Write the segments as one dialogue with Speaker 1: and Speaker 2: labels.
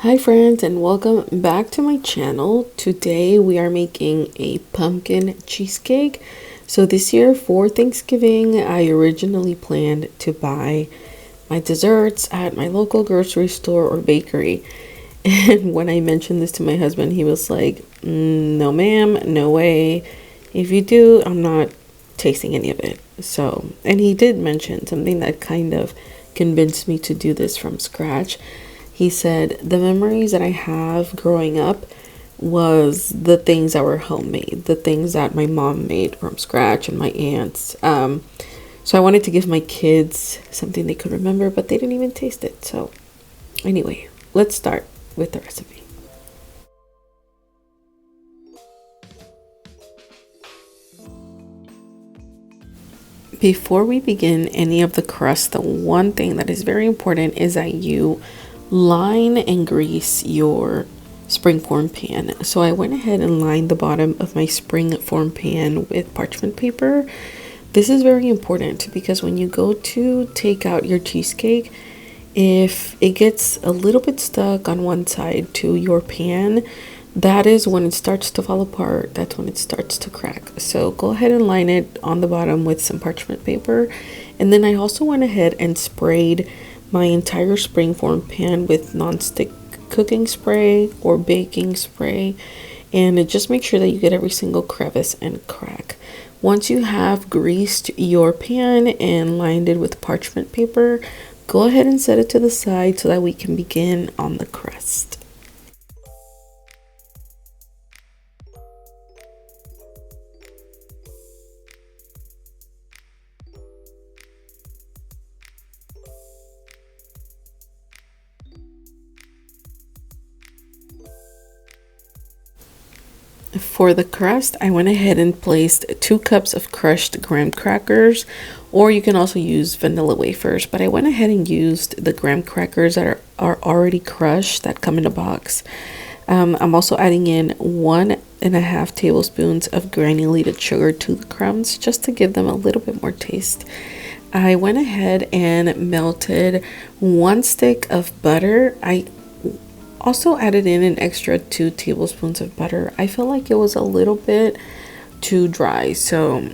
Speaker 1: Hi friends, and welcome back to my channel. Today we are making a pumpkin cheesecake. So this year for Thanksgiving, I originally planned to buy my desserts at my local grocery store or bakery. And when I mentioned this to my husband, he was like, no ma'am, no way. If you do, I'm not tasting any of it. So, and he did mention something that kind of convinced me to do this from scratch. He said the memories that I have growing up was the things that were homemade, the things that my mom made from scratch and my aunts. So I wanted to give my kids something they could remember, but they didn't even taste it. So anyway, let's start with the recipe. Before we begin any of the crust, the one thing that is very important is that you line and grease your springform pan. So I went ahead and lined the bottom of my springform pan with parchment paper. This is very important because when you go to take out your cheesecake, if it gets a little bit stuck on one side to your pan, that is when it starts to fall apart. That's when it starts to crack. So go ahead and line it on the bottom with some parchment paper. And then I also went ahead and sprayed my entire springform pan with nonstick cooking spray or baking spray, and just make sure that you get every single crevice and crack. Once you have greased your pan and lined it with parchment paper, go ahead and set it to the side so that we can begin on the crust. For the crust, I went ahead and placed 2 cups of crushed graham crackers, or you can also use vanilla wafers, but I went ahead and used the graham crackers that are already crushed that come in a box. I'm also adding in 1.5 tablespoons of granulated sugar to the crumbs just to give them a little bit more taste. I went ahead and melted 1 stick of butter. I also added in an extra 2 tablespoons of butter. I feel like it was a little bit too dry. So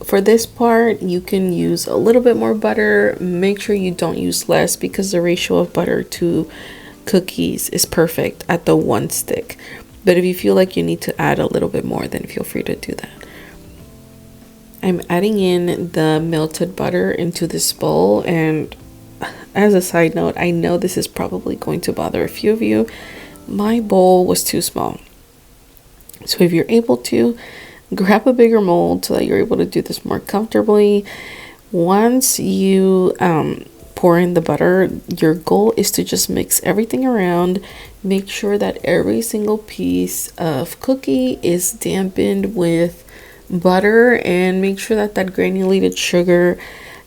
Speaker 1: for this part, you can use a little bit more butter. Make sure you don't use less because the ratio of butter to cookies is perfect at the 1 stick. But if you feel like you need to add a little bit more, then feel free to do that. I'm adding in the melted butter into this bowl, and as a side note, I know this is probably going to bother a few of you. My bowl was too small. So if you're able to, grab a bigger mold so that you're able to do this more comfortably. Once you pour in the butter, your goal is to just mix everything around. Make sure that every single piece of cookie is dampened with butter, and make sure that that granulated sugar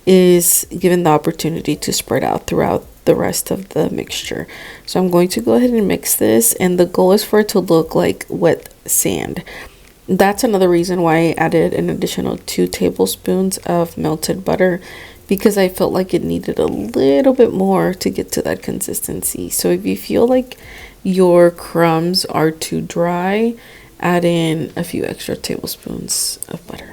Speaker 1: is given the opportunity to spread out throughout the rest of the mixture. So I'm going to go ahead and mix this, and the goal is for it to look like wet sand. That's another reason why I added an additional 2 tablespoons of melted butter, because I felt like it needed a little bit more to get to that consistency. So if you feel like your crumbs are too dry, add in a few extra tablespoons of butter.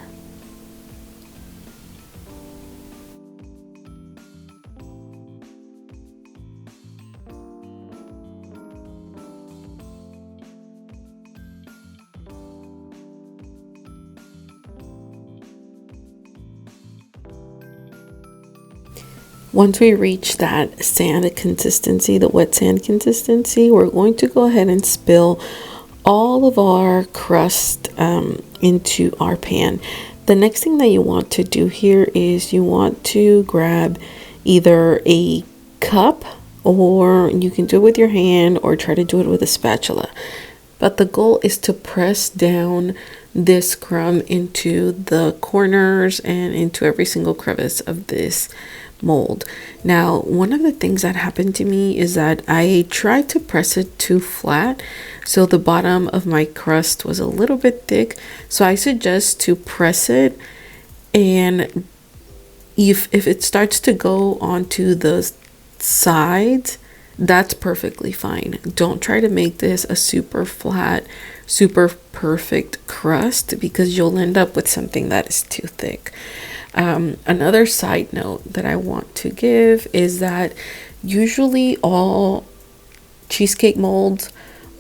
Speaker 1: Once we reach that sand consistency, the wet sand consistency, we're going to go ahead and spill all of our crust into our pan. The next thing that you want to do here is you want to grab either a cup, or you can do it with your hand or try to do it with a spatula. But the goal is to press down this crumb into the corners and into every single crevice of this mold. Now, one of the things that happened to me is that I tried to press it too flat, so the bottom of my crust was a little bit thick. So I suggest to press it, and if it starts to go onto the sides, that's perfectly fine. Don't try to make this a super flat, super perfect crust, because you'll end up with something that is too thick. Another side note that I want to give is that usually all cheesecake molds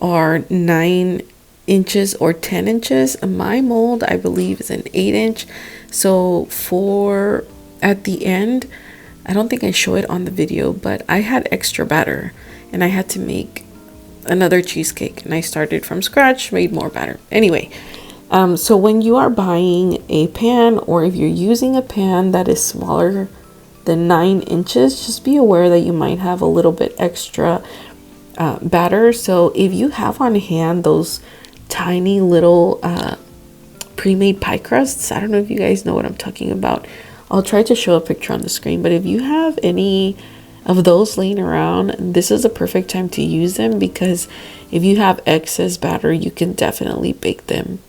Speaker 1: are 9 inches or 10 inches. My mold, I believe, is an 8 inch. So for at the end, I don't think I show it on the video, but I had extra batter and I had to make another cheesecake, and I started from scratch, made more batter. Anyway, so when you are buying a pan, or if you're using a pan that is smaller than 9 inches, just be aware that you might have a little bit extra batter. So if you have on hand those tiny little pre-made pie crusts, I don't know if you guys know what I'm talking about. I'll try to show a picture on the screen, but if you have any of those laying around, this is a perfect time to use them, because if you have excess batter, you can definitely bake them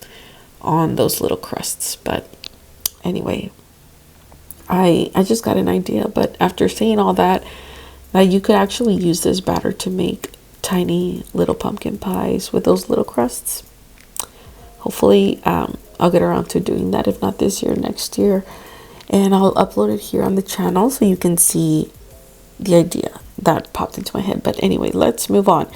Speaker 1: on those little crusts. But anyway, I just got an idea, but after saying all that you could actually use this batter to make tiny little pumpkin pies with those little crusts. Hopefully I'll get around to doing that, if not this year, next year, and I'll upload it here on the channel so you can see the idea that popped into my head. But anyway, let's move on.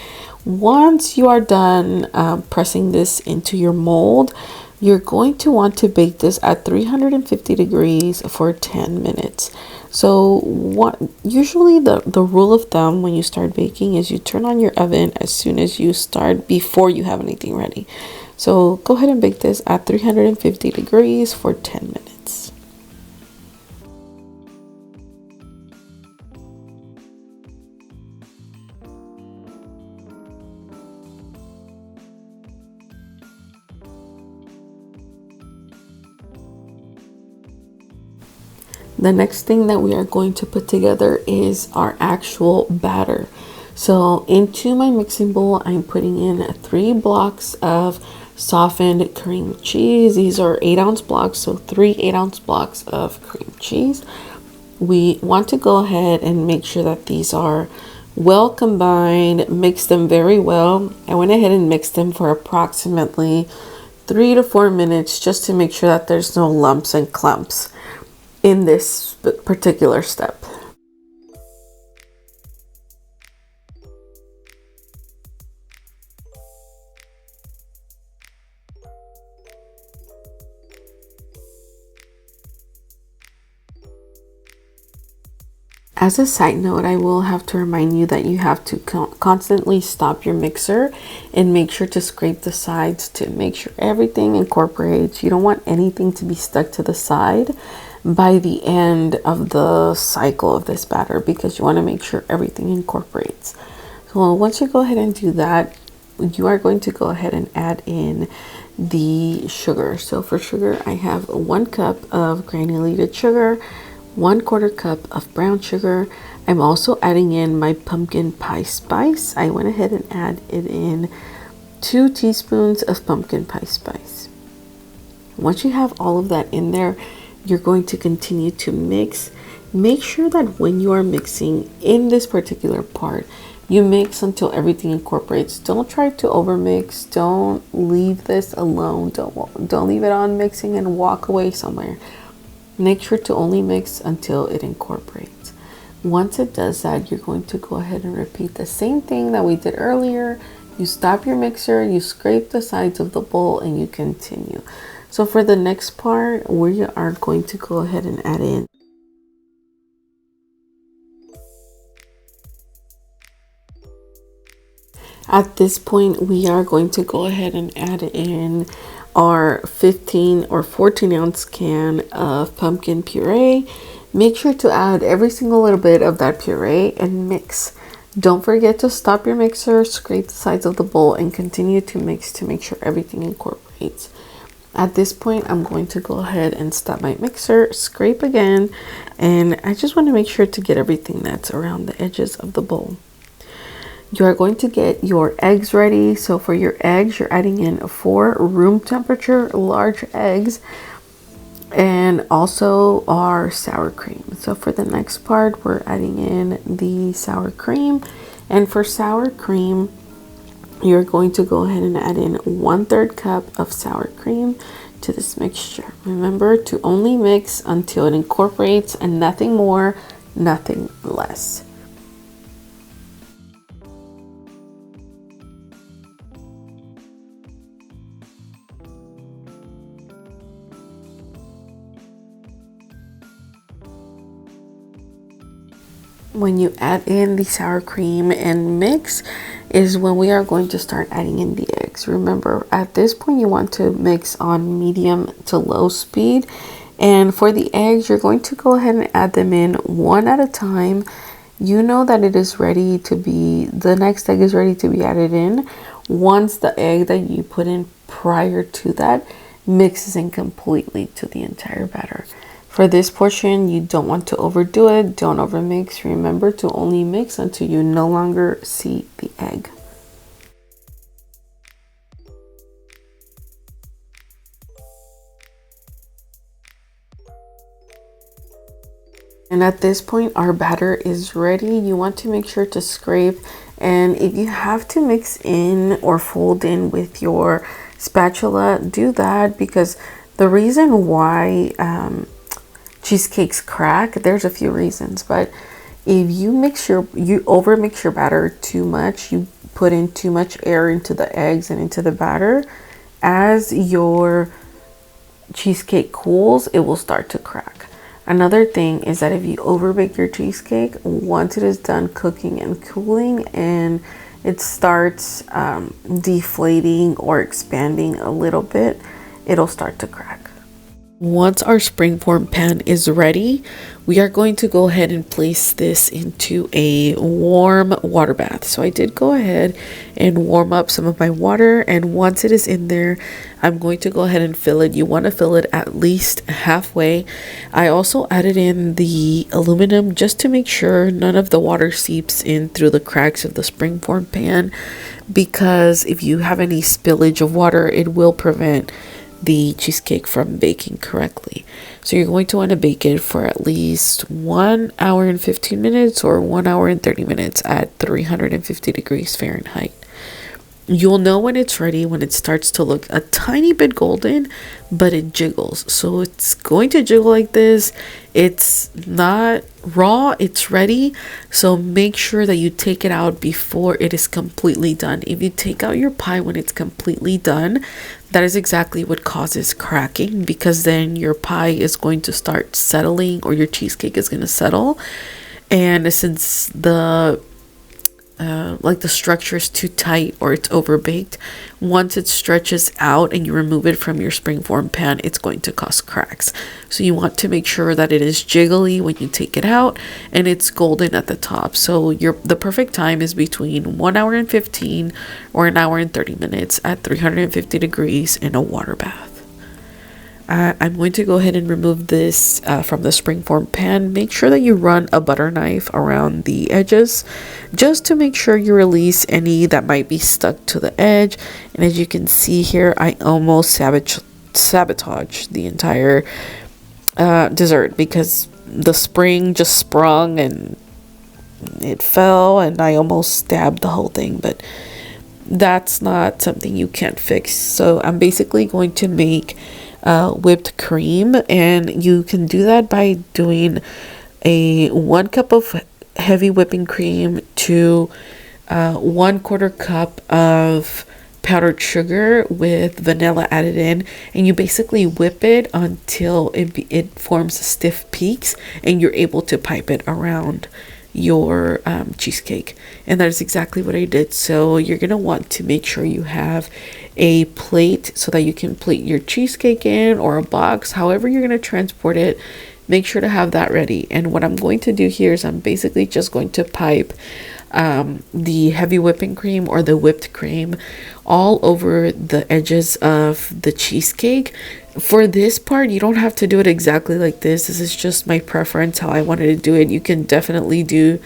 Speaker 1: Once you are done pressing this into your mold, you're going to want to bake this at 350 degrees for 10 minutes. So what usually the rule of thumb when you start baking is you turn on your oven as soon as you start, before you have anything ready. So go ahead and bake this at 350 degrees for 10 minutes. The next thing that we are going to put together is our actual batter. So into my mixing bowl, I'm putting in 3 blocks of softened cream cheese. These are 8-ounce blocks, so 3 8-ounce blocks of cream cheese. We want to go ahead and make sure that these are well combined, mix them very well. I went ahead and mixed them for approximately 3 to 4 minutes just to make sure that there's no lumps and clumps in this particular step. As a side note, I will have to remind you that you have to constantly stop your mixer and make sure to scrape the sides to make sure everything incorporates. You don't want anything to be stuck to the side by the end of the cycle of this batter, because you want to make sure everything incorporates. So once you go ahead and do that, you are going to go ahead and add in the sugar. So for sugar, I have 1 cup of granulated sugar, 1/4 cup of brown sugar. I'm also adding in my pumpkin pie spice. I went ahead and added in 2 teaspoons of pumpkin pie spice. Once you have all of that in there, you're going to continue to mix. Make sure that when you are mixing in this particular part, you mix until everything incorporates. Don't try to overmix. Don't leave this alone. Don't leave it on mixing and walk away somewhere. Make sure to only mix until it incorporates. Once it does that, you're going to go ahead and repeat the same thing that we did earlier. You stop your mixer, you scrape the sides of the bowl, and you continue. So for the next part, we are going to go ahead and add in at this point, we are going to go ahead and add in our 15 or 14 ounce can of pumpkin puree. Make sure to add every single little bit of that puree and mix. Don't forget to stop your mixer, scrape the sides of the bowl, and continue to mix to make sure everything incorporates. At this point, I'm going to go ahead and stop my mixer, scrape again, and I just want to make sure to get everything that's around the edges of the bowl. You are going to get your eggs ready. So for your eggs, you're adding in 4 room temperature large eggs, and also our sour cream. So for the next part, we're adding in the sour cream. And for sour cream, you're going to go ahead and add in 1/3 cup of sour cream to this mixture. Remember to only mix until it incorporates, and nothing more, nothing less. When you add in the sour cream and mix is when we are going to start adding in the eggs. Remember, at this point you want to mix on medium to low speed, and for the eggs you're going to go ahead and add them in one at a time. You know that it is ready to be, the next egg is ready to be added in once the egg that you put in prior to that mixes in completely to the entire batter. For this portion, you don't want to overdo it. Don't overmix. Remember to only mix until you no longer see the egg. And at this point, our batter is ready. You want to make sure to scrape. And if you have to mix in or fold in with your spatula, do that, because the reason why cheesecakes crack, there's a few reasons, but if you over mix your batter too much, you put in too much air into the eggs and into the batter, as your cheesecake cools, it will start to crack. Another thing is that if you over bake your cheesecake, once it is done cooking and cooling and it starts deflating or expanding a little bit, it'll start to crack. Once our springform pan is ready, we are going to go ahead and place this into a warm water bath. So I did go ahead and warm up some of my water, and once it is in there, I'm going to go ahead and fill it. You want to fill it at least halfway. I also added in the aluminum just to make sure none of the water seeps in through the cracks of the springform pan, because if you have any spillage of water, it will prevent the cheesecake from baking correctly. So you're going to want to bake it for at least 1 hour and 15 minutes or 1 hour and 30 minutes at 350 degrees Fahrenheit. You'll know when it's ready when it starts to look a tiny bit golden, but it jiggles. So it's going to jiggle like this. It's not raw, it's ready. So make sure that you take it out before it is completely done. If you take out your pie when it's completely done, that is exactly what causes cracking, because then your pie is going to start settling, or your cheesecake is going to settle. And since the the structure is too tight or it's overbaked, once it stretches out and you remove it from your springform pan, it's going to cause cracks. So you want to make sure that it is jiggly when you take it out and it's golden at the top. So the perfect time is between 1 hour and 15 or 1 hour and 30 minutes at 350 degrees in a water bath. I'm going to go ahead and remove this from the springform pan. Make sure that you run a butter knife around the edges just to make sure you release any that might be stuck to the edge. And as you can see here, I almost sabotaged the entire dessert because the spring just sprung and it fell and I almost stabbed the whole thing, but that's not something you can't fix. So I'm basically going to make whipped cream, and you can do that by doing a 1 cup of heavy whipping cream to 1/4 cup of powdered sugar with vanilla added in, and you basically whip it until it forms stiff peaks and you're able to pipe it around your cheesecake. And that is exactly what I did. So you're gonna want to make sure you have a plate so that you can plate your cheesecake in, or a box, however you're gonna transport it. Make sure to have that ready. And what I'm going to do here is I'm basically just going to pipe the heavy whipping cream or the whipped cream all over the edges of the cheesecake. For this part, you don't have to do it exactly like this. This is just my preference, how I wanted to do it. You can definitely do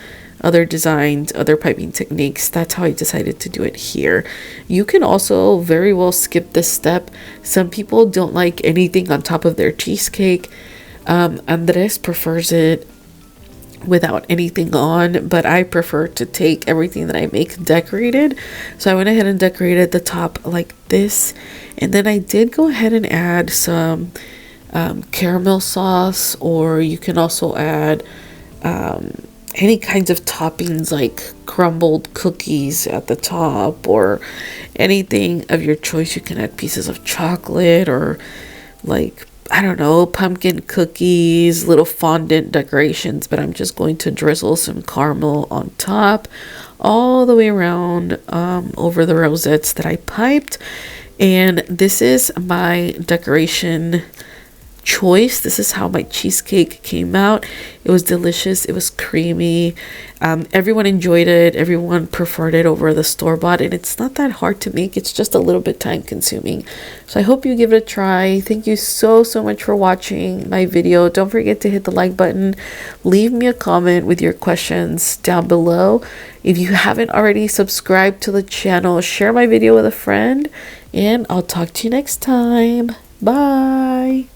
Speaker 1: other designs, other piping techniques. That's how I decided to do it here. You can also very well skip this step. Some people don't like anything on top of their cheesecake. Andres prefers it without anything on, but I prefer to take everything that I make decorated. So I went ahead and decorated the top like this, and then I did go ahead and add some caramel sauce, or you can also add any kinds of toppings like crumbled cookies at the top, or anything of your choice. You can add pieces of chocolate, or like, I don't know, pumpkin cookies, little fondant decorations, but I'm just going to drizzle some caramel on top all the way around over the rosettes that I piped. And this is my decoration choice. This is how my cheesecake came out. It was delicious. It was creamy. Everyone enjoyed it. Everyone preferred it over the store-bought, and it's not that hard to make. It's just a little bit time consuming. So I hope you give it a try. Thank you so much for watching my video. Don't forget to hit the like button. Leave me a comment with your questions down below. If you haven't already subscribed to the channel, share my video with a friend, and I'll talk to you next time. Bye.